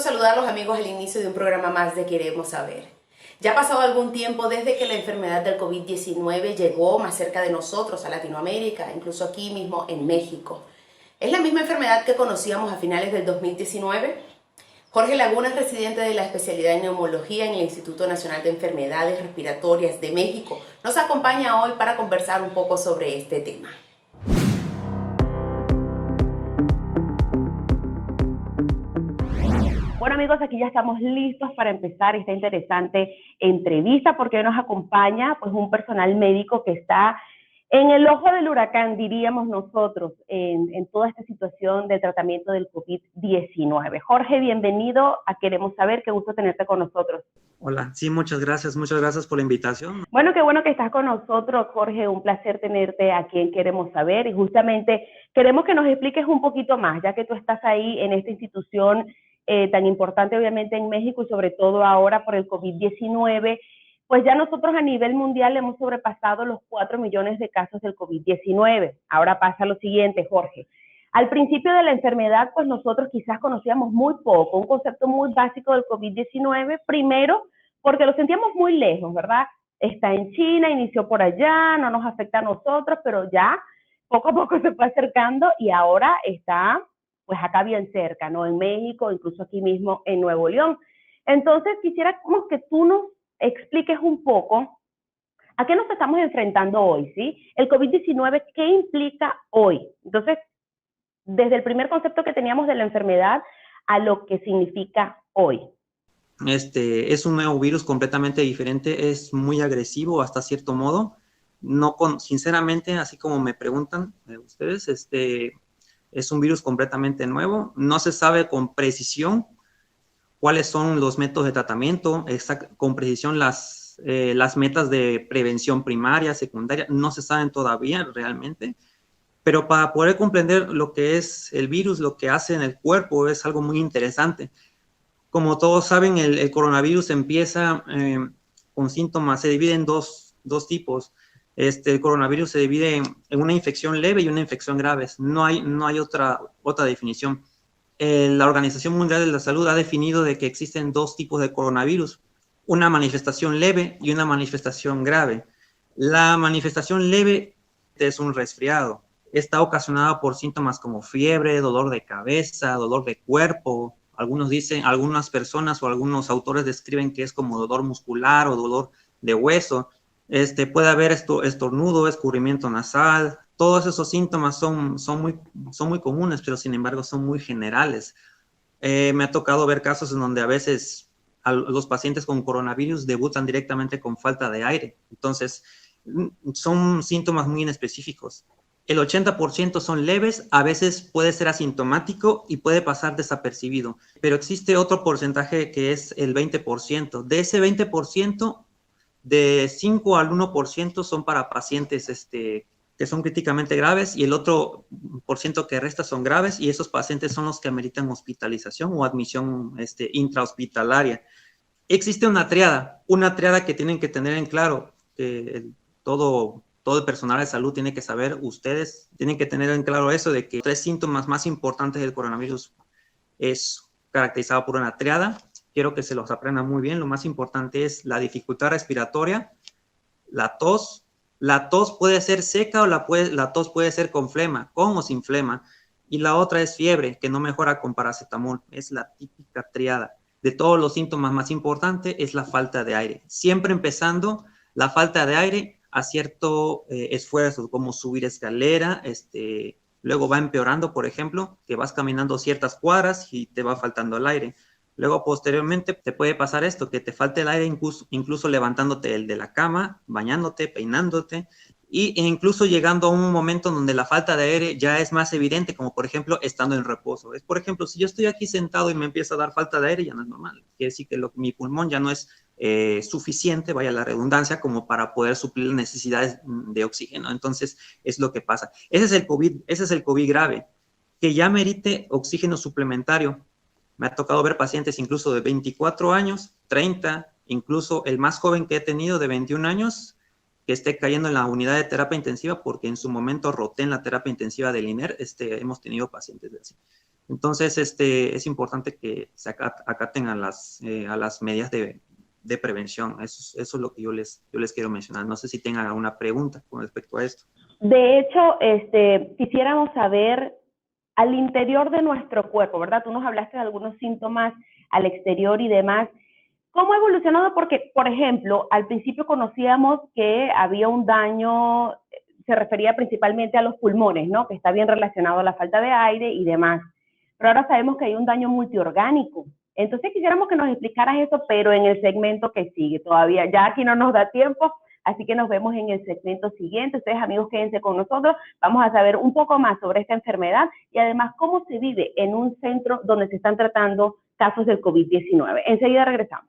saludarlos amigos al inicio de un programa más de Queremos Saber. Ya ha pasado algún tiempo desde que la enfermedad del COVID-19 llegó más cerca de nosotros, a Latinoamérica, incluso aquí mismo en México. ¿Es la misma enfermedad que conocíamos a finales del 2019? Jorge Laguna es residente de la especialidad en neumología en el Instituto Nacional de Enfermedades Respiratorias de México. Nos acompaña hoy para conversar un poco sobre este tema. Bueno amigos, aquí ya estamos listos para empezar esta interesante entrevista porque hoy nos acompaña pues un personal médico que está en el ojo del huracán, diríamos nosotros, en toda esta situación de tratamiento del COVID-19. Jorge, bienvenido a Queremos Saber, qué gusto tenerte con nosotros. Hola, sí, muchas gracias por la invitación. Bueno, qué bueno que estás con nosotros, Jorge, un placer tenerte aquí en Queremos Saber y justamente queremos que nos expliques un poquito más, ya que tú estás ahí en esta institución tan importante obviamente en México y sobre todo ahora por el COVID-19, pues ya nosotros a nivel mundial hemos sobrepasado los 4 millones de casos del COVID-19. Ahora pasa lo siguiente, Jorge. Al principio de la enfermedad, pues nosotros quizás conocíamos muy poco, un concepto muy básico del COVID-19, primero porque lo sentíamos muy lejos, ¿verdad? Está en China, inició por allá, no nos afecta a nosotros, pero ya poco a poco se fue acercando y ahora está pues acá bien cerca, ¿no? En México, incluso aquí mismo en Nuevo León. Entonces, quisiera como que tú nos expliques un poco a qué nos estamos enfrentando hoy, ¿sí? El COVID-19, ¿qué implica hoy? Entonces, desde el primer concepto que teníamos de la enfermedad a lo que significa hoy. Es un nuevo virus completamente diferente, es muy agresivo hasta cierto modo. Sinceramente, así como me preguntan ustedes, es un virus completamente nuevo. No se sabe con precisión cuáles son los métodos de tratamiento, con precisión las metas de prevención primaria, secundaria, no se saben todavía realmente. Pero para poder comprender lo que es el virus, lo que hace en el cuerpo, es algo muy interesante. Como todos saben, el coronavirus empieza con síntomas, se divide en dos tipos. El coronavirus se divide en una infección leve y una infección grave. No hay otra definición. La Organización Mundial de la Salud ha definido de que existen dos tipos de coronavirus, una manifestación leve y una manifestación grave. La manifestación leve es un resfriado. Está ocasionada por síntomas como fiebre, dolor de cabeza, dolor de cuerpo. Algunas personas o algunos autores describen que es como dolor muscular o dolor de hueso. Puede haber estornudo, escurrimiento nasal. Todos esos síntomas son muy comunes, pero sin embargo son muy generales. Me ha tocado ver casos en donde a veces los pacientes con coronavirus debutan directamente con falta de aire. Entonces, son síntomas muy inespecíficos. El 80% son leves, a veces puede ser asintomático y puede pasar desapercibido, pero existe otro porcentaje que es el 20%. De ese 20%, de 5 al 1% son para pacientes que son críticamente graves y el otro por ciento que resta son graves y esos pacientes son los que ameritan hospitalización o admisión intrahospitalaria. Existe una triada que tienen que tener en claro, que todo el personal de salud tiene que saber, ustedes tienen que tener en claro eso de que 3 síntomas más importantes del coronavirus es caracterizado por una triada. Quiero que se los aprendan muy bien. Lo más importante es la dificultad respiratoria, la tos. La tos puede ser seca o la tos puede ser con flema, con o sin flema. Y la otra es fiebre, que no mejora con paracetamol. Es la típica triada. De todos los síntomas más importante es la falta de aire. Siempre empezando la falta de aire a cierto esfuerzo, como subir escalera, luego va empeorando, por ejemplo, que vas caminando ciertas cuadras y te va faltando el aire. Luego, posteriormente, te puede pasar esto, que te falte el aire incluso levantándote de la cama, bañándote, peinándote, e incluso llegando a un momento donde la falta de aire ya es más evidente, como por ejemplo, estando en reposo. Por ejemplo, si yo estoy aquí sentado y me empieza a dar falta de aire, ya no es normal. Quiere decir que mi pulmón ya no es suficiente, vaya la redundancia, como para poder suplir las necesidades de oxígeno. Entonces, es lo que pasa. Ese es el COVID grave, que ya merite oxígeno suplementario. Me ha tocado ver pacientes incluso de 24 años, 30, incluso el más joven que he tenido de 21 años, que esté cayendo en la unidad de terapia intensiva, porque en su momento roté en la terapia intensiva del INER, hemos tenido pacientes de así. Entonces, es importante que se acaten a las medidas de prevención. Eso es lo que yo les quiero mencionar. No sé si tengan alguna pregunta con respecto a esto. De hecho, quisiéramos saber al interior de nuestro cuerpo, ¿verdad? Tú nos hablaste de algunos síntomas al exterior y demás. ¿Cómo ha evolucionado? Porque, por ejemplo, al principio conocíamos que había un daño, se refería principalmente a los pulmones, ¿no? Que está bien relacionado a la falta de aire y demás. Pero ahora sabemos que hay un daño multiorgánico. Entonces quisiéramos que nos explicaras eso, pero en el segmento que sigue. Todavía ya aquí no nos da tiempo, así que nos vemos en el segmento siguiente. Ustedes, amigos, quédense con nosotros. Vamos a saber un poco más sobre esta enfermedad y además cómo se vive en un centro donde se están tratando casos del COVID-19. Enseguida regresamos.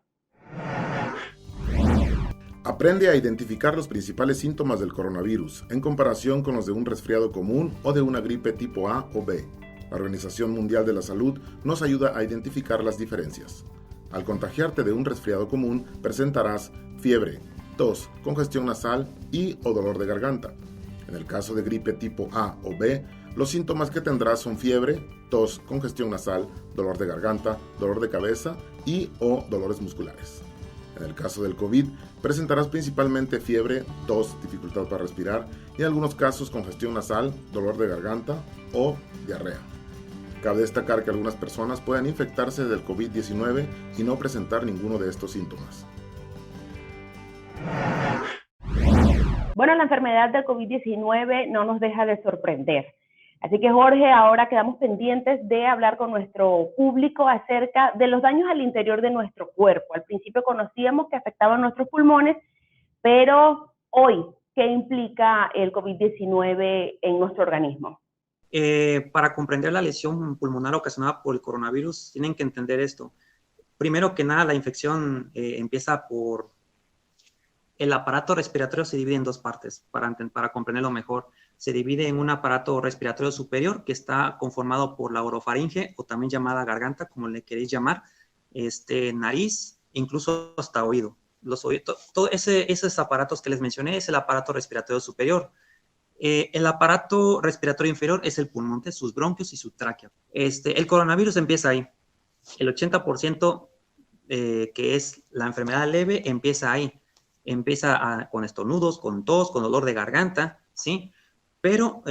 Aprende a identificar los principales síntomas del coronavirus en comparación con los de un resfriado común o de una gripe tipo A o B. La Organización Mundial de la Salud nos ayuda a identificar las diferencias. Al contagiarte de un resfriado común, presentarás fiebre, tos, congestión nasal y o dolor de garganta. En el caso de gripe tipo A o B, los síntomas que tendrás son fiebre, tos, congestión nasal, dolor de garganta, dolor de cabeza y o dolores musculares. En el caso del COVID, presentarás principalmente fiebre, tos, dificultad para respirar y en algunos casos congestión nasal, dolor de garganta o diarrea. Cabe destacar que algunas personas pueden infectarse del COVID-19 y no presentar ninguno de estos síntomas. Bueno, la enfermedad del COVID-19 no nos deja de sorprender. Así que, Jorge, ahora quedamos pendientes de hablar con nuestro público acerca de los daños al interior de nuestro cuerpo. Al principio conocíamos que afectaban nuestros pulmones, pero hoy, ¿qué implica el COVID-19 en nuestro organismo? Para comprender la lesión pulmonar ocasionada por el coronavirus, tienen que entender esto. Primero que nada, la infección empieza por el aparato respiratorio. Se divide en dos partes, para comprenderlo mejor. Se divide en un aparato respiratorio superior que está conformado por la orofaringe, o también llamada garganta, como le queréis llamar, nariz, incluso hasta oído. Todos esos aparatos que les mencioné es el aparato respiratorio superior. El aparato respiratorio inferior es el pulmón, sus bronquios y su tráquea. El coronavirus empieza ahí. El 80% que es la enfermedad leve empieza ahí. Empieza con estornudos, con tos, con dolor de garganta, ¿sí? Pero,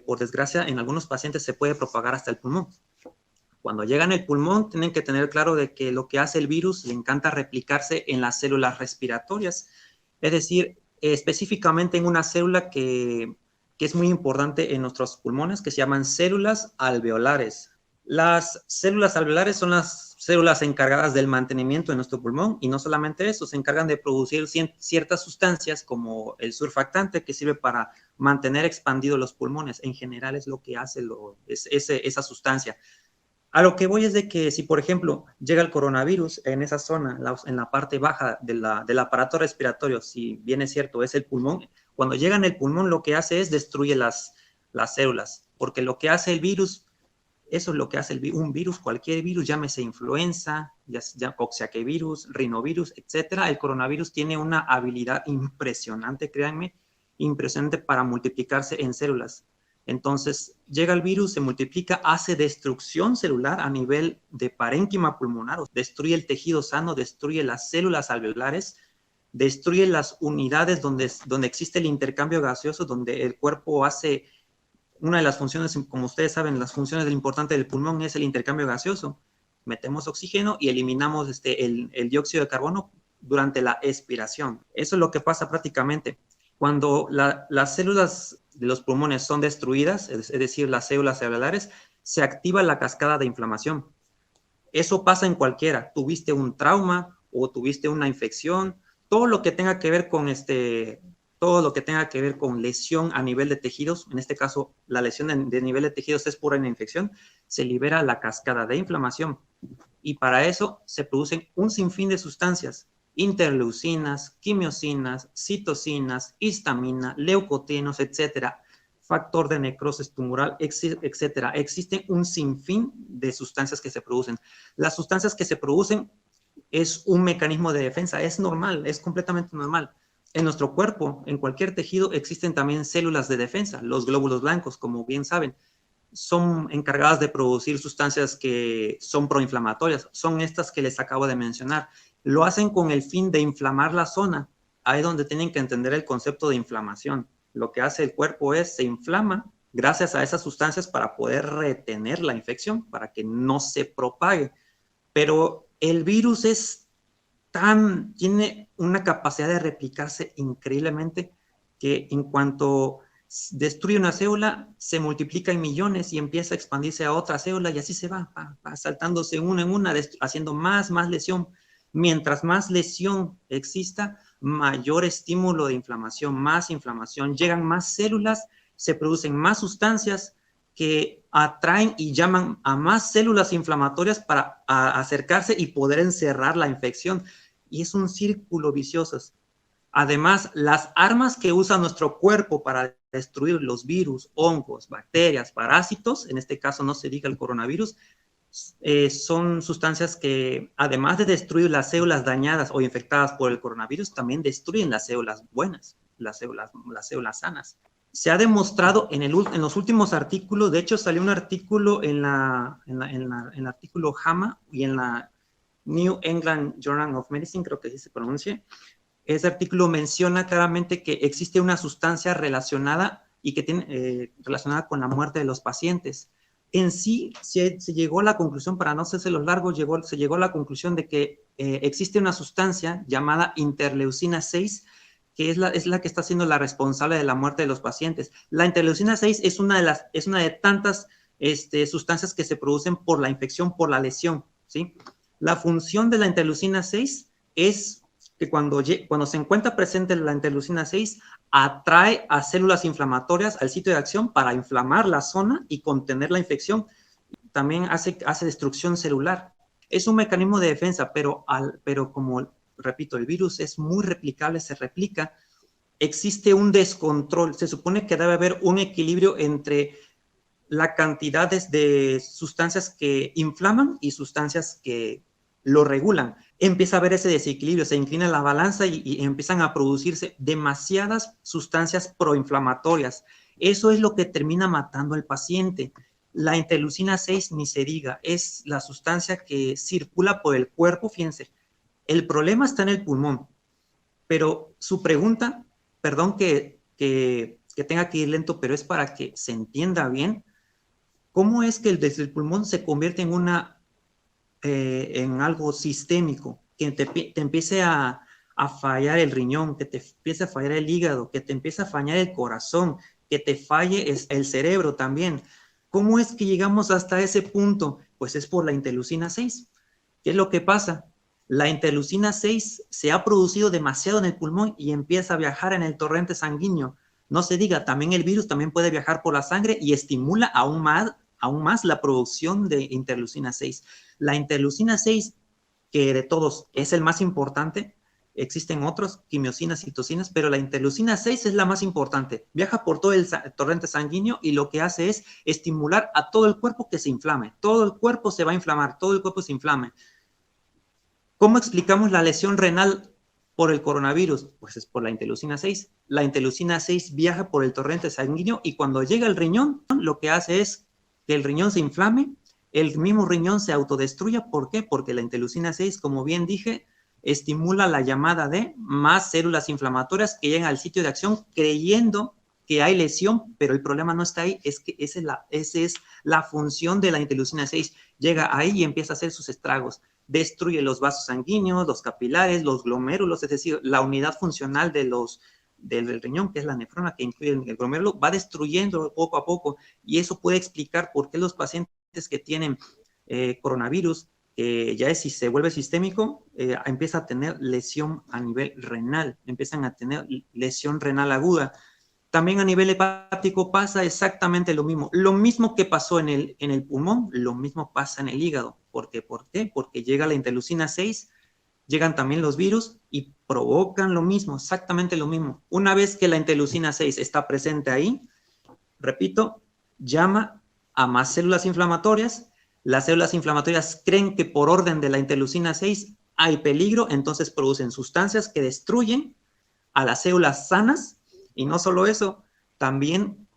por desgracia, en algunos pacientes se puede propagar hasta el pulmón. Cuando llegan al pulmón, tienen que tener claro de que lo que hace el virus, le encanta replicarse en las células respiratorias, es decir, específicamente en una célula que es muy importante en nuestros pulmones, que se llaman células alveolares. Las células alveolares son las células encargadas del mantenimiento de nuestro pulmón, y no solamente eso, se encargan de producir ciertas sustancias como el surfactante, que sirve para mantener expandidos los pulmones. En general es lo que hace esa sustancia. A lo que voy es de que si, por ejemplo, llega el coronavirus en esa zona, en la parte baja del aparato respiratorio, si bien es cierto, es el pulmón, cuando llega en el pulmón lo que hace es destruye las células, porque lo que hace el virus, eso es lo que hace un virus, cualquier virus, llámese influenza, ya coxsackie-virus, rinovirus, etcétera. El coronavirus tiene una habilidad impresionante, créanme, impresionante para multiplicarse en células. Entonces, llega el virus, se multiplica, hace destrucción celular a nivel de parénquima pulmonar, destruye el tejido sano, destruye las células alveolares, destruye las unidades donde existe el intercambio gaseoso, donde el cuerpo hace una de las funciones, como ustedes saben, las funciones importantes del pulmón es el intercambio gaseoso. Metemos oxígeno y eliminamos el dióxido de carbono durante la expiración. Eso es lo que pasa prácticamente. Cuando las células de los pulmones son destruidas, es decir, las células alveolares, se activa la cascada de inflamación. Eso pasa en cualquiera. Tuviste un trauma o tuviste una infección, todo lo que tenga que ver con lesión a nivel de tejidos, en este caso la lesión de nivel de tejidos es por una infección, se libera la cascada de inflamación, y para eso se producen un sinfín de sustancias: interleucinas, quimiosinas, citocinas, histamina, leucotrienos, etcétera, factor de necrosis tumoral, etcétera. Existen un sinfín de sustancias que se producen. Las sustancias que se producen es un mecanismo de defensa, es normal, es completamente normal. En nuestro cuerpo, en cualquier tejido, existen también células de defensa, los glóbulos blancos, como bien saben. son encargadas de producir sustancias que son proinflamatorias. Son estas que les acabo de mencionar. Lo hacen con el fin de inflamar la zona. Ahí es donde tienen que entender el concepto de inflamación. Lo que hace el cuerpo es, se inflama gracias a esas sustancias para poder retener la infección, para que no se propague. Pero el virus tiene una capacidad de replicarse increíblemente, que en cuanto destruye una célula, se multiplica en millones y empieza a expandirse a otra célula y así se va saltándose una en una, haciendo más lesión. Mientras más lesión exista, mayor estímulo de inflamación, más inflamación, llegan más células, se producen más sustancias que atraen y llaman a más células inflamatorias para acercarse y poder encerrar la infección. Y es un círculo vicioso. Además, las armas que usa nuestro cuerpo para destruir los virus, hongos, bacterias, parásitos, en este caso no se diga el coronavirus, son sustancias que, además de destruir las células dañadas o infectadas por el coronavirus, también destruyen las células buenas, las células sanas. Se ha demostrado en los últimos artículos, de hecho salió un artículo en el artículo JAMA y en la New England Journal of Medicine, creo que así se pronuncia. Ese artículo menciona claramente que existe una sustancia relacionada y que tiene relacionada con la muerte de los pacientes. En sí, se llegó a la conclusión, para no hacerse los largos, se llegó a la conclusión de que existe una sustancia llamada interleucina 6, que es la que está siendo la responsable de la muerte de los pacientes. La interleucina 6 es una de tantas sustancias que se producen por la infección, por la lesión, ¿sí? La función de la interleucina 6 es que cuando se encuentra presente la interleucina 6, atrae a células inflamatorias al sitio de acción para inflamar la zona y contener la infección. También hace destrucción celular. Es un mecanismo de defensa, pero como repito, el virus es muy replicable, se replica, existe un descontrol. Se supone que debe haber un equilibrio entre la cantidad de sustancias que inflaman y sustancias que lo regulan. Empieza a haber ese desequilibrio, se inclina la balanza y empiezan a producirse demasiadas sustancias proinflamatorias. Eso es lo que termina matando al paciente. La interleucina 6, ni se diga, es la sustancia que circula por el cuerpo. Fíjense, el problema está en el pulmón, pero su pregunta, perdón que tenga que ir lento, pero es para que se entienda bien, ¿cómo es que desde el pulmón se convierte en algo sistémico, que te empiece a fallar el riñón, que te empiece a fallar el hígado, que te empiece a fallar el corazón, que te falle el cerebro también? ¿Cómo es que llegamos hasta ese punto? Pues es por la interleucina 6. ¿Qué es lo que pasa? La interleucina 6 se ha producido demasiado en el pulmón y empieza a viajar en el torrente sanguíneo. No se diga, también el virus también puede viajar por la sangre y estimula aún más la producción de interleucina 6. La interleucina 6, que de todos es el más importante, existen otros, quimiosinas, citocinas, pero la interleucina 6 es la más importante. Viaja por todo el torrente sanguíneo y lo que hace es estimular a todo el cuerpo que se inflame. Todo el cuerpo se va a inflamar, todo el cuerpo se inflame. ¿Cómo explicamos la lesión renal por el coronavirus? Pues es por la interleucina 6. La interleucina 6 viaja por el torrente sanguíneo y cuando llega al riñón, lo que hace es que el riñón se inflame, el mismo riñón se autodestruya. ¿Por qué? Porque la interleucina 6, como bien dije, estimula la llamada de más células inflamatorias que llegan al sitio de acción creyendo que hay lesión, pero el problema no está ahí, es que esa es la función de la interleucina 6. Llega ahí y empieza a hacer sus estragos. Destruye los vasos sanguíneos, los capilares, los glomérulos, es decir, la unidad funcional del riñón, que es la nefrona, que incluye el glomérulo, va destruyendo poco a poco, y eso puede explicar por qué los pacientes que tienen coronavirus, si se vuelve sistémico, empieza a tener lesión a nivel renal, empiezan a tener lesión renal aguda. También a nivel hepático pasa exactamente lo mismo que pasó en el pulmón, lo mismo pasa en el hígado. ¿Por qué? Porque llega la interleucina 6, llegan también los virus y provocan lo mismo, exactamente lo mismo. Una vez que la interleucina 6 está presente ahí, repito, llama a más células inflamatorias. Las células inflamatorias creen que por orden de la interleucina 6 hay peligro, entonces producen sustancias que destruyen a las células sanas. Y no solo eso, también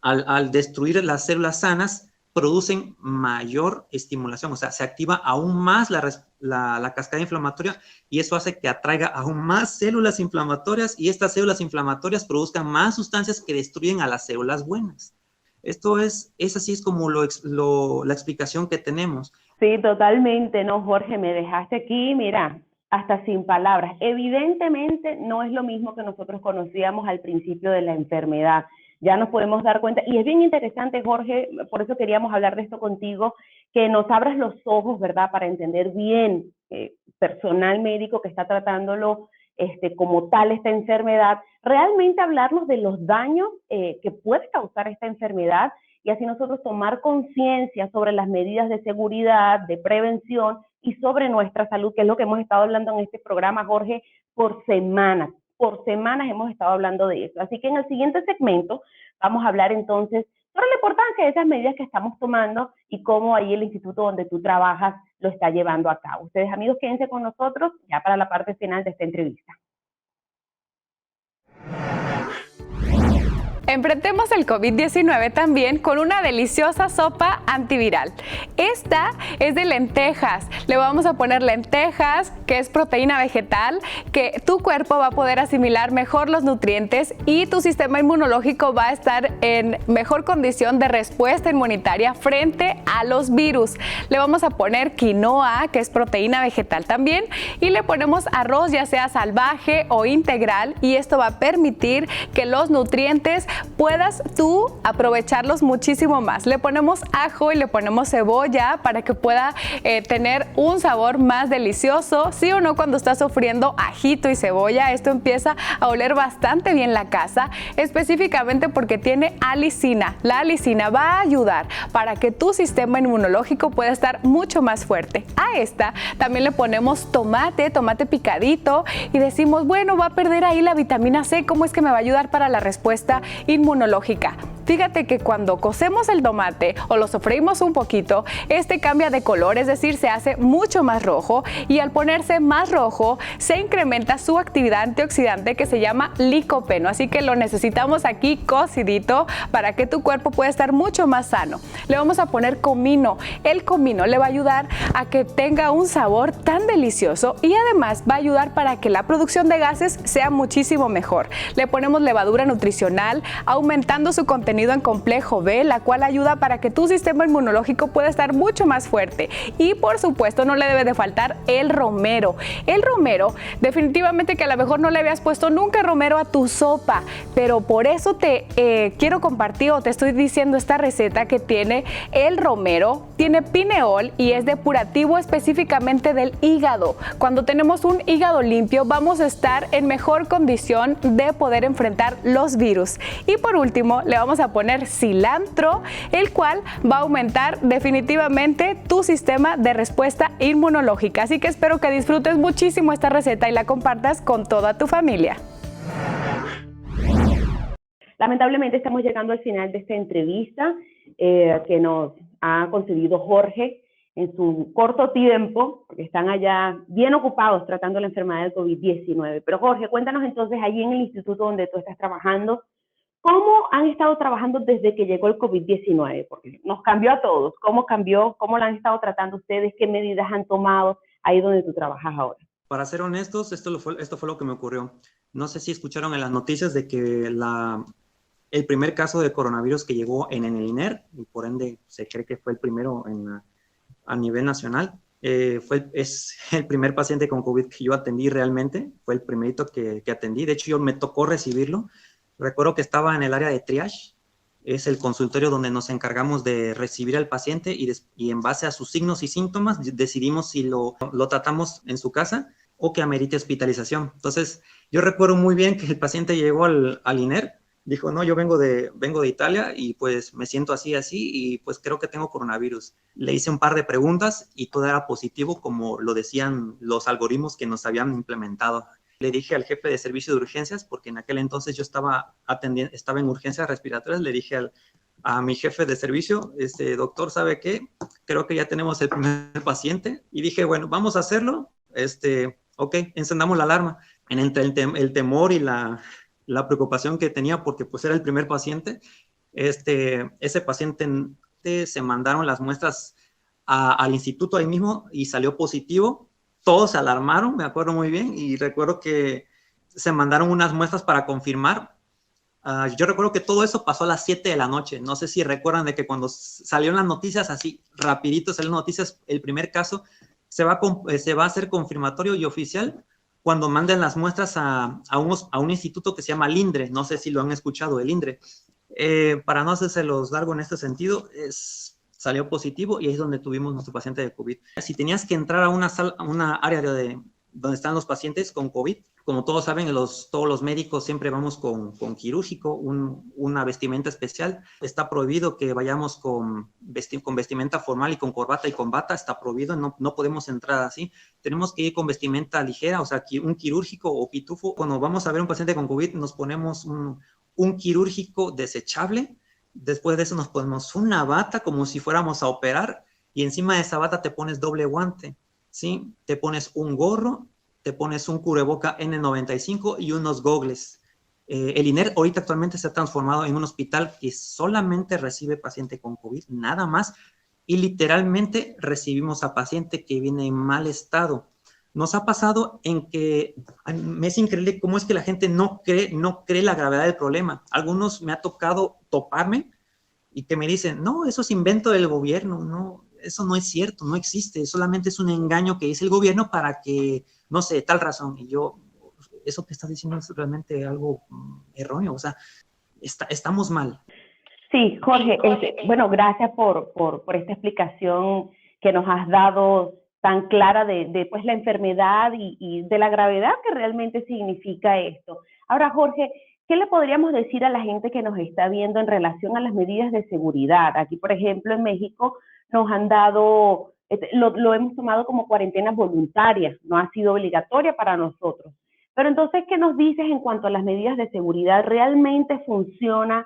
al destruir las células sanas, producen mayor estimulación, o sea, se activa aún más la cascada inflamatoria y eso hace que atraiga aún más células inflamatorias y estas células inflamatorias produzcan más sustancias que destruyen a las células buenas. Esto es así es como la explicación que tenemos. Sí, totalmente, no, Jorge, me dejaste aquí, mira, hasta sin palabras. Evidentemente no es lo mismo que nosotros conocíamos al principio de la enfermedad. Ya nos podemos dar cuenta, y es bien interesante, Jorge, por eso queríamos hablar de esto contigo, que nos abras los ojos, ¿verdad?, para entender bien, personal médico que está tratándolo como tal esta enfermedad, realmente hablarnos de los daños que puede causar esta enfermedad y así nosotros tomar conciencia sobre las medidas de seguridad, de prevención y sobre nuestra salud, que es lo que hemos estado hablando en este programa, Jorge, por semanas. Por semanas hemos estado hablando de eso. Así que en el siguiente segmento vamos a hablar entonces sobre la importancia de esas medidas que estamos tomando y cómo ahí el instituto donde tú trabajas lo está llevando a cabo. Ustedes, amigos, quédense con nosotros ya para la parte final de esta entrevista. Enfrentemos el COVID-19 también con una deliciosa sopa antiviral. Esta es de lentejas. Le vamos a poner lentejas, que es proteína vegetal, que tu cuerpo va a poder asimilar mejor los nutrientes y tu sistema inmunológico va a estar en mejor condición de respuesta inmunitaria frente a los virus. Le vamos a poner quinoa, que es proteína vegetal también, y le ponemos arroz, ya sea salvaje o integral, y esto va a permitir que los nutrientes puedas tú aprovecharlos muchísimo más. Le ponemos ajo y le ponemos cebolla para que pueda tener un sabor más delicioso. Sí o no, cuando estás sofriendo ajito y cebolla, esto empieza a oler bastante bien la casa, específicamente porque tiene alicina. La alicina va a ayudar para que tu sistema inmunológico pueda estar mucho más fuerte. A esta también le ponemos tomate picadito y decimos, bueno, va a perder ahí la vitamina C, ¿cómo es que me va a ayudar para la respuesta inmunológica? Fíjate que cuando cocemos el tomate o lo sofreímos un poquito, este cambia de color, es decir, se hace mucho más rojo y al ponerse más rojo se incrementa su actividad antioxidante que se llama licopeno, así que lo necesitamos aquí cocidito para que tu cuerpo pueda estar mucho más sano. Le vamos a poner comino. El comino le va a ayudar a que tenga un sabor tan delicioso y además va a ayudar para que la producción de gases sea muchísimo mejor. Le ponemos levadura nutricional, aumentando su contenido en complejo B, la cual ayuda para que tu sistema inmunológico pueda estar mucho más fuerte. Y por supuesto no le debe de faltar el romero. El romero, definitivamente que a lo mejor no le habías puesto nunca romero a tu sopa, pero por eso te quiero compartir o te estoy diciendo esta receta que tiene el romero. Tiene pineol y es depurativo específicamente del hígado. Cuando tenemos un hígado limpio vamos a estar en mejor condición de poder enfrentar los virus. Y por último le vamos a poner cilantro, el cual va a aumentar definitivamente tu sistema de respuesta inmunológica. Así que espero que disfrutes muchísimo esta receta y la compartas con toda tu familia. Lamentablemente estamos llegando al final de esta entrevista que nos ha concedido Jorge en su corto tiempo, porque están allá bien ocupados tratando la enfermedad del COVID-19. Pero Jorge, cuéntanos entonces allí en el instituto donde tú estás trabajando, ¿cómo han estado trabajando desde que llegó el COVID-19? Porque nos cambió a todos. ¿Cómo cambió? ¿Cómo lo han estado tratando ustedes? ¿Qué medidas han tomado ahí donde tú trabajas ahora? Para ser honestos, esto fue lo que me ocurrió. No sé si escucharon en las noticias de que el primer caso de coronavirus que llegó en el INER, y por ende se cree que fue el primero a nivel nacional, es el primer paciente con COVID que yo atendí realmente, fue el primerito que atendí. De hecho, me tocó recibirlo. Recuerdo que estaba en el área de triage, es el consultorio donde nos encargamos de recibir al paciente y en base a sus signos y síntomas decidimos si lo tratamos en su casa o que amerite hospitalización. Entonces, yo recuerdo muy bien que el paciente llegó al INER, dijo, no, yo vengo de Italia y pues me siento así y pues creo que tengo coronavirus. Le hice un par de preguntas y todo era positivo como lo decían los algoritmos que nos habían implementado. Le dije al jefe de servicio de urgencias, porque en aquel entonces yo estaba en urgencias respiratorias, le dije a mi jefe de servicio, doctor, ¿sabe qué? Creo que ya tenemos el primer paciente. Y dije, bueno, vamos a hacerlo. Ok, encendamos la alarma. Entre el temor y la preocupación que tenía, porque pues era el primer paciente, ese paciente se mandaron las muestras al instituto ahí mismo y salió positivo. Todos se alarmaron, me acuerdo muy bien, y recuerdo que se mandaron unas muestras para confirmar. Yo recuerdo que todo eso pasó a las 7 de la noche. No sé si recuerdan de que cuando salieron las noticias, así rapidito salieron noticias, el primer caso se va a hacer confirmatorio y oficial cuando manden las muestras a un instituto que se llama Lindre. No sé si lo han escuchado, el Lindre. Para no hacérselos largo en este sentido, salió positivo y ahí es donde tuvimos nuestro paciente de COVID. Si tenías que entrar a una área donde están los pacientes con COVID, como todos saben, todos los médicos siempre vamos con quirúrgico, una vestimenta especial. Está prohibido que vayamos con vestimenta formal y con corbata y con bata, está prohibido, no podemos entrar así. Tenemos que ir con vestimenta ligera, o sea, un quirúrgico o pitufo. Cuando vamos a ver un paciente con COVID, nos ponemos un quirúrgico desechable. Después de eso nos ponemos una bata como si fuéramos a operar y encima de esa bata te pones doble guante, ¿sí? Te pones un gorro, te pones un cubreboca N95 y unos gogles. El INER ahorita actualmente se ha transformado en un hospital que solamente recibe paciente con COVID, nada más, y literalmente recibimos a paciente que viene en mal estado. Nos ha pasado en que me es increíble cómo es que la gente no cree la gravedad del problema. Algunos me ha tocado toparme y que me dicen, no, eso es invento del gobierno, no, eso no es cierto, no existe, solamente es un engaño que dice el gobierno para que, no sé, tal razón. Y yo, eso que estás diciendo es realmente algo erróneo, o sea, estamos mal. Sí, Jorge, bueno, gracias por esta explicación que nos has dado tan clara de pues, la enfermedad y de la gravedad que realmente significa esto. Ahora, Jorge, ¿qué le podríamos decir a la gente que nos está viendo en relación a las medidas de seguridad? Aquí, por ejemplo, en México nos han dado, lo hemos tomado como cuarentenas voluntarias, no ha sido obligatoria para nosotros. Pero entonces, ¿qué nos dices en cuanto a las medidas de seguridad? ¿Realmente funciona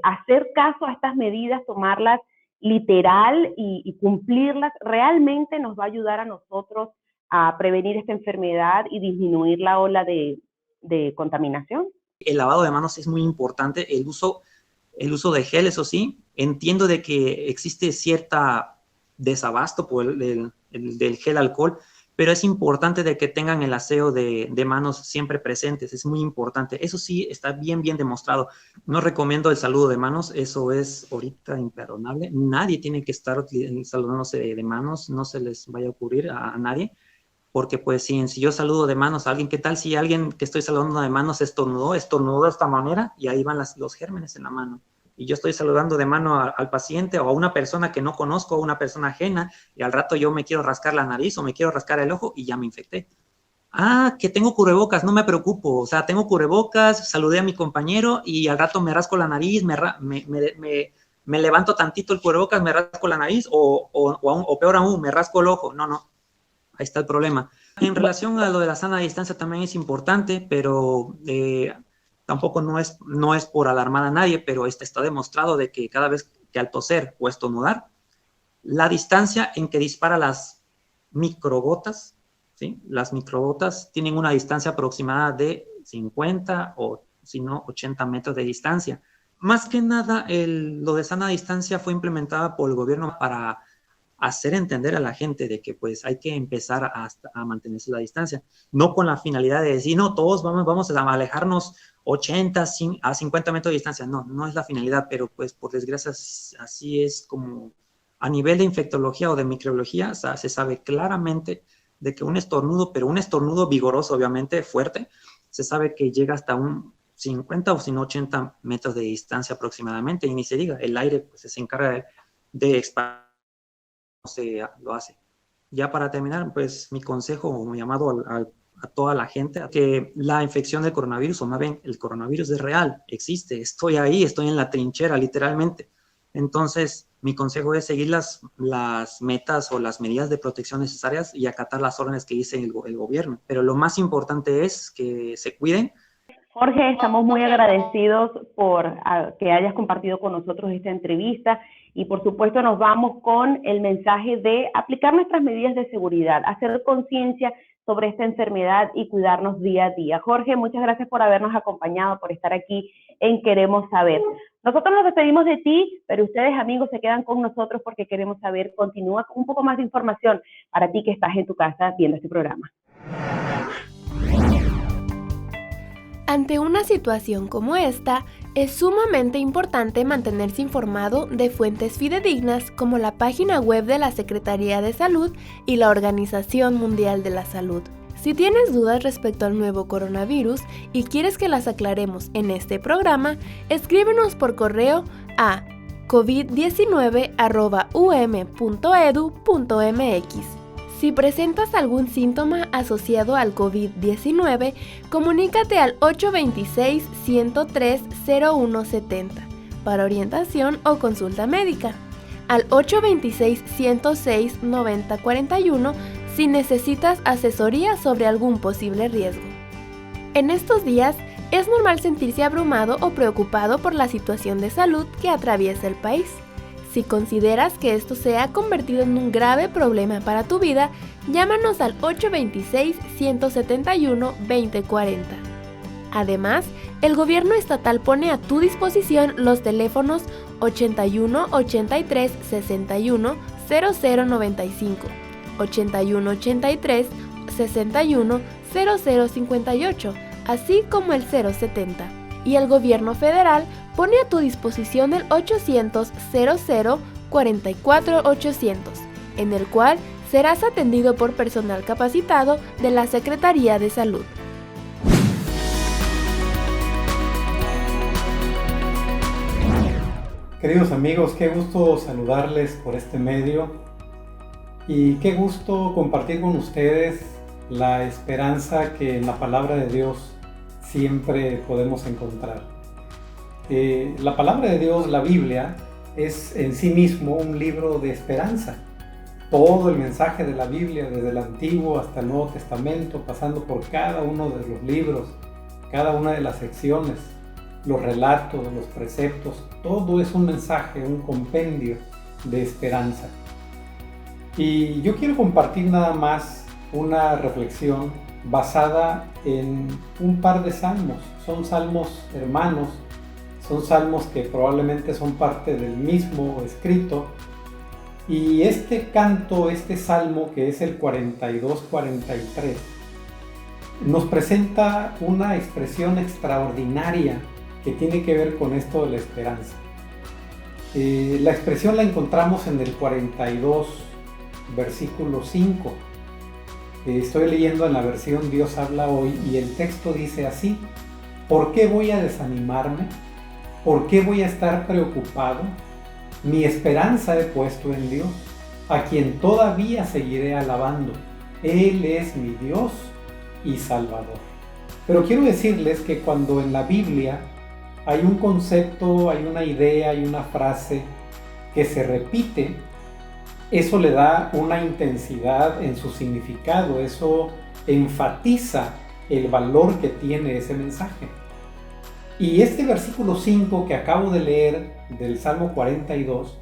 hacer caso a estas medidas, tomarlas literal y cumplirlas? ¿Realmente nos va a ayudar a nosotros a prevenir esta enfermedad y disminuir la ola de contaminación? El lavado de manos es muy importante, el uso de gel, eso sí. Entiendo de que existe cierta desabasto por del gel alcohol, pero es importante de que tengan el aseo de manos siempre presentes, es muy importante. Eso sí está bien demostrado. No recomiendo el saludo de manos, eso es ahorita imperdonable. Nadie tiene que estar saludándose de manos, no se les vaya a ocurrir a nadie, porque pues si yo saludo de manos a alguien, ¿qué tal si alguien que estoy saludando de manos estornudó de esta manera y ahí van los gérmenes en la mano? Y yo estoy saludando de mano al paciente o a una persona que no conozco, a una persona ajena, y al rato yo me quiero rascar la nariz o me quiero rascar el ojo y ya me infecté. Que tengo cubrebocas, no me preocupo, o sea, tengo cubrebocas, saludé a mi compañero y al rato me rasco la nariz, me levanto tantito el cubrebocas, me rasco la nariz o peor aún, me rasco el ojo. No, ahí está el problema. En relación a lo de la sana distancia también es importante, pero tampoco no es por alarmar a nadie, pero está demostrado de que cada vez que al toser o estornudar, la distancia en que dispara las microgotas, ¿sí? Las microgotas tienen una distancia aproximada de 50 o si no 80 metros de distancia. Más que nada, lo de sana distancia fue implementada por el gobierno para hacer entender a la gente de que pues hay que empezar a mantenerse la distancia, no con la finalidad de decir, no, todos vamos a alejarnos 80 a 50 metros de distancia, no es la finalidad, pero pues por desgracia así es como a nivel de infectología o de microbiología, o sea, se sabe claramente de que un estornudo, pero un estornudo vigoroso, obviamente, fuerte, se sabe que llega hasta un 50 o si no 80 metros de distancia aproximadamente, y ni se diga, el aire pues se encarga de expandir, lo hace. Ya para terminar, pues mi consejo o mi llamado a toda la gente, que la infección del coronavirus, o más bien el coronavirus es real, existe, estoy ahí, estoy en la trinchera literalmente. Entonces, mi consejo es seguir las metas o las medidas de protección necesarias y acatar las órdenes que dice el gobierno. Pero lo más importante es que se cuiden. Jorge, estamos muy agradecidos por que hayas compartido con nosotros esta entrevista y por supuesto nos vamos con el mensaje de aplicar nuestras medidas de seguridad, hacer conciencia sobre esta enfermedad y cuidarnos día a día. Jorge, muchas gracias por habernos acompañado, por estar aquí en Queremos Saber. Nosotros nos despedimos de ti, pero ustedes, amigos, se quedan con nosotros porque Queremos Saber continúa con un poco más de información para ti que estás en tu casa viendo este programa. Ante una situación como esta, es sumamente importante mantenerse informado de fuentes fidedignas como la página web de la Secretaría de Salud y la Organización Mundial de la Salud. Si tienes dudas respecto al nuevo coronavirus y quieres que las aclaremos en este programa, escríbenos por correo a covid19@um.edu.mx. Si presentas algún síntoma asociado al COVID-19, comunícate al 826-103-0170 para orientación o consulta médica, al 826-106-9041 si necesitas asesoría sobre algún posible riesgo. En estos días, es normal sentirse abrumado o preocupado por la situación de salud que atraviesa el país. Si consideras que esto se ha convertido en un grave problema para tu vida, llámanos al 826-171-2040. Además, el gobierno estatal pone a tu disposición los teléfonos 81 83 61 0095, 81 83 61 0058, así como el 070. Y el gobierno federal pone a tu disposición el 800-00-44-800, en el cual serás atendido por personal capacitado de la Secretaría de Salud. Queridos amigos, qué gusto saludarles por este medio y qué gusto compartir con ustedes la esperanza que en la palabra de Dios siempre podemos encontrar. La palabra de Dios, la Biblia, es en sí mismo un libro de esperanza. Todo el mensaje de la Biblia, desde el Antiguo hasta el Nuevo Testamento, pasando por cada uno de los libros, cada una de las secciones, los relatos, los preceptos, todo es un mensaje, un compendio de esperanza. Y yo quiero compartir nada más una reflexión basada en un par de salmos. Son salmos hermanos, son salmos que probablemente son parte del mismo escrito. Y este canto, este salmo, que es el 42-43, nos presenta una expresión extraordinaria que tiene que ver con esto de la esperanza. La expresión la encontramos en el 42, versículo 5. Estoy leyendo en la versión Dios habla hoy y el texto dice así: ¿por qué voy a desanimarme? ¿Por qué voy a estar preocupado? Mi esperanza he puesto en Dios, a quien todavía seguiré alabando. Él es mi Dios y Salvador. Pero quiero decirles que cuando en la Biblia hay un concepto, hay una idea, hay una frase que se repite, eso le da una intensidad en su significado, eso enfatiza el valor que tiene ese mensaje. Y este versículo 5 que acabo de leer del Salmo 42,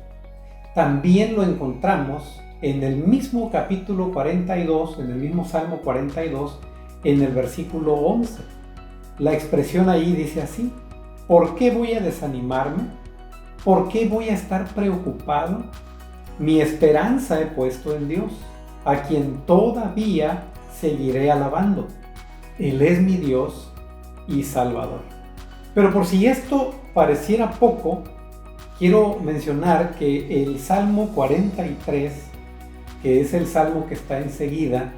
también lo encontramos en el mismo capítulo 42, en el mismo Salmo 42, en el versículo 11. La expresión ahí dice así: ¿por qué voy a desanimarme? ¿Por qué voy a estar preocupado? Mi esperanza he puesto en Dios, a quien todavía seguiré alabando. Él es mi Dios y Salvador. Pero por si esto pareciera poco, quiero mencionar que el Salmo 43, que es el salmo que está enseguida,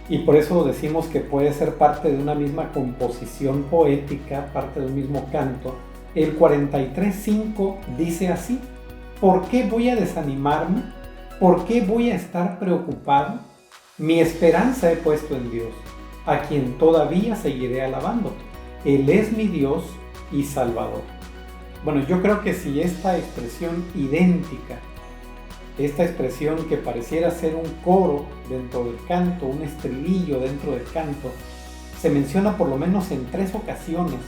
y por eso decimos que puede ser parte de una misma composición poética, parte del mismo canto, el 43.5 dice así: ¿por qué voy a desanimarme? ¿Por qué voy a estar preocupado? Mi esperanza he puesto en Dios, a quien todavía seguiré alabando. Él es mi Dios y Salvador. Bueno, yo creo que si esta expresión idéntica, esta expresión que pareciera ser un coro dentro del canto, un estribillo dentro del canto, se menciona por lo menos en 3 ocasiones,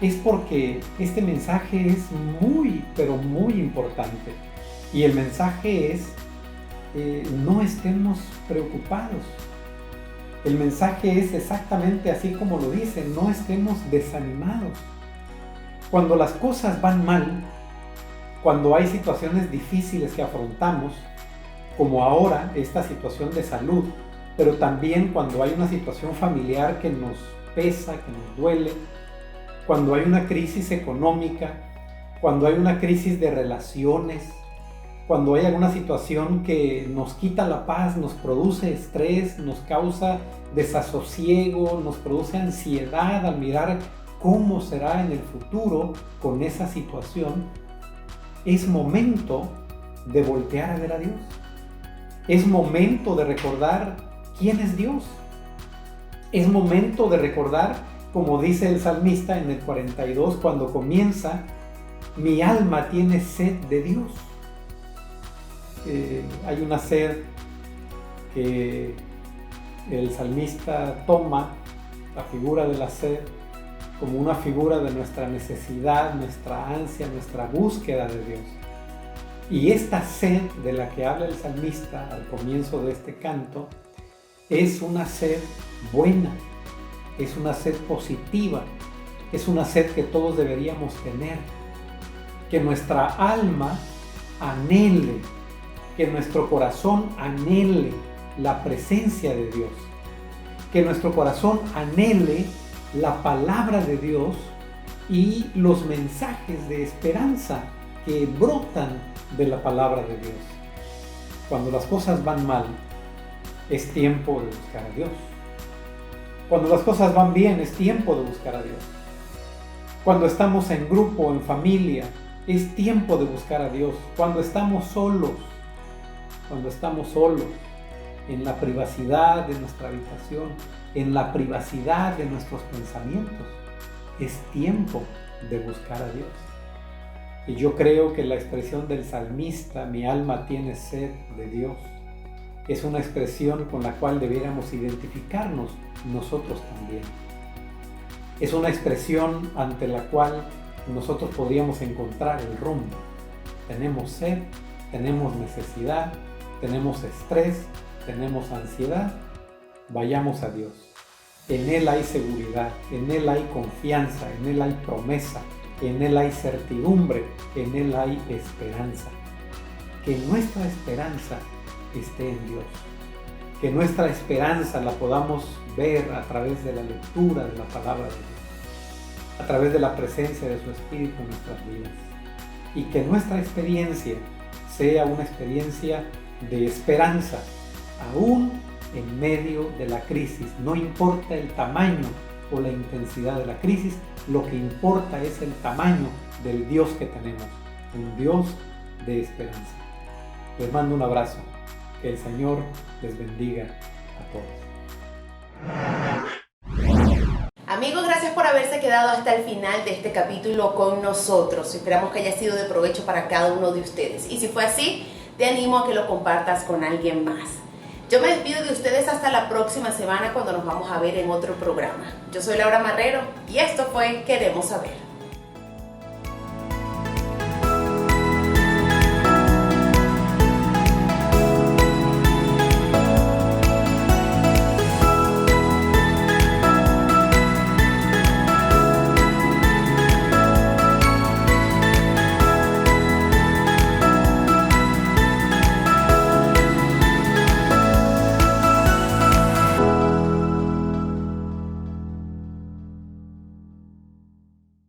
es porque este mensaje es muy, pero muy importante. Y el mensaje es no estemos preocupados. El mensaje es exactamente así como lo dice, no estemos desanimados. Cuando las cosas van mal, cuando hay situaciones difíciles que afrontamos, como ahora esta situación de salud, pero también cuando hay una situación familiar que nos pesa, que nos duele, cuando hay una crisis económica, cuando hay una crisis de relaciones, cuando hay alguna situación que nos quita la paz, nos produce estrés, nos causa desasosiego, nos produce ansiedad al mirar cómo será en el futuro con esa situación, es momento de voltear a ver a Dios. Es momento de recordar quién es Dios. Es momento de recordar, como dice el salmista en el 42, cuando comienza, mi alma tiene sed de Dios. Hay una sed que el salmista toma la figura de la sed como una figura de nuestra necesidad, nuestra ansia, nuestra búsqueda de Dios. Y esta sed de la que habla el salmista al comienzo de este canto es una sed buena, es una sed positiva, es una sed que todos deberíamos tener, que nuestra alma anhele, que nuestro corazón anhele la presencia de Dios, que nuestro corazón anhele la palabra de Dios y los mensajes de esperanza que brotan de la palabra de Dios. Cuando las cosas van mal, es tiempo de buscar a Dios. Cuando las cosas van bien, es tiempo de buscar a Dios. Cuando estamos en grupo, en familia, es tiempo de buscar a Dios. Cuando estamos solos, en la privacidad de nuestra habitación, en la privacidad de nuestros pensamientos, es tiempo de buscar a Dios. Y yo creo que la expresión del salmista, mi alma tiene sed de Dios, es una expresión con la cual debiéramos identificarnos nosotros también. Es una expresión ante la cual nosotros podríamos encontrar el rumbo. Tenemos sed, tenemos necesidad, tenemos estrés, tenemos ansiedad. Vayamos a Dios. En Él hay seguridad, en Él hay confianza, en Él hay promesa, en Él hay certidumbre, en Él hay esperanza. Que nuestra esperanza esté en Dios. Que nuestra esperanza la podamos ver a través de la lectura de la palabra de Dios, a través de la presencia de su Espíritu en nuestras vidas. Y que nuestra experiencia sea una experiencia de esperanza, aún en medio de la crisis. No importa el tamaño o la intensidad de la crisis, lo que importa es el tamaño del Dios que tenemos, un Dios de esperanza. Les mando un abrazo. Que el Señor les bendiga a todos. Amigos, gracias por haberse quedado hasta el final de este capítulo con nosotros. Esperamos que haya sido de provecho para cada uno de ustedes. Y si fue así, te animo a que lo compartas con alguien más. Yo me despido de ustedes hasta la próxima semana cuando nos vamos a ver en otro programa. Yo soy Laura Marrero y esto fue Queremos Saber.